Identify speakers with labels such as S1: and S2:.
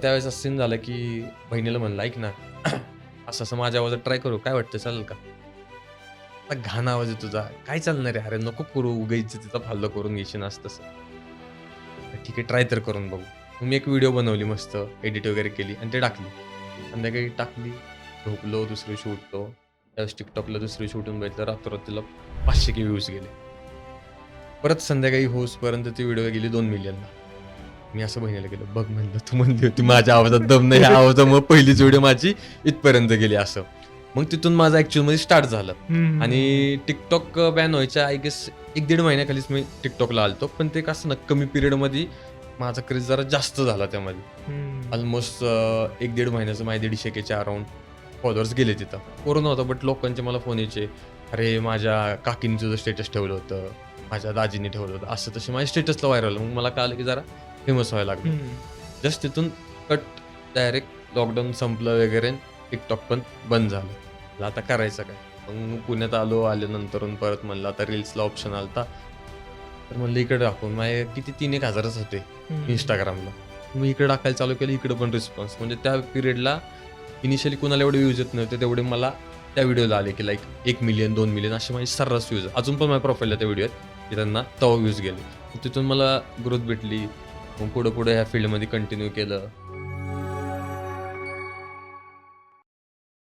S1: त्यावेळेस असं सीन झालं, की बहिणीला म्हणलं, "ऐक ना, असं-असं माझ्या आवाजात ट्राय करू, काय वाटतं चालेल का?" "आता घाण आवाज आहे तुझा. काय चालणार आहे? अरे नको करू, उगाच तिचा फालतू करून घेशील असं तसं." ठीक आहे, ट्राय तर करून बघू. मग मी एक व्हिडिओ बनवली मस्त, एडिट वगैरे केली आणि ते टाकली. संध्याकाळी टाकली, झोपलो, दुसरी दिवशी उठलो. त्यावेळेस TikTokला दुसरी दिवशी उठून बघितलं, रातोरात तिला 500 के व्ह्यूज गेले. परत संध्याकाळी होईपर्यंत ती व्हिडिओ गेली 2 मिलियनला. मी असं बहिणीला केलं, "बघ," म्हणलं, "तू म्हणली होती माझ्या आवाजात दम नाही, ह्या आवाजामुळे पहिलीच व्हिडिओ माझी इथपर्यंत गेली." असं. मग तिथून माझं ॲक्चुअलमध्ये स्टार्ट झालं आणि TikTok बॅन व्हायच्या आय गेस 1-1.5 महिन्याखालीच मी TikTokला आलो पण ते कसं ना कमी पिरियडमध्ये माझा क्रेज जरा जास्त झाला त्यामध्ये. अल्मोस्ट 1-1.5 महिन्याचं माझे 150 केच्या अराउंड फॉलोअर्स गेले तिथं. कोरोना होता बट लोकांचे मला फोन यायचे, "अरे, माझ्या काकीने तुझं स्टेटस ठेवलं होतं, माझ्या दाजीने ठेवलं होतं." असं तसे माझ्या स्टेटसला व्हायरल. मग मला कळालं की जरा फेमस व्हायला लागलो. जस्ट तिथून कट डायरेक्ट लॉकडाऊन संपलं वगैरे TikTok पण बंद झालं. म्हणलं आता करायचं काय? मग पुण्यात आल्यानंतरून परत म्हणलं आता रील्सला ऑप्शन आलता. तर म्हणलं इकडे टाकून माझे किती 3-1 हजारच होते Instagramला. मग इकडे टाकायला चालू केलं, इकडे पण रिस्पॉन्स. म्हणजे त्या पिरियडला इनिशियली कुणाला एवढे व्ह्यूज येत नव्हते, तेवढे मला त्या व्हिडिओला आले, की लाईक 1 मिलियन, 2 मिलियन असे माझे सर्रास व्ह्यूज. अजून पण माझ्या प्रोफाईलला त्या व्हिडिओ आहेत, की त्यांना तेव्हा व्ह्यूज गेले. तिथून मला ग्रोथ भेटली. मग पुढे-पुढे ह्या फील्डमध्ये कंटिन्यू केलं.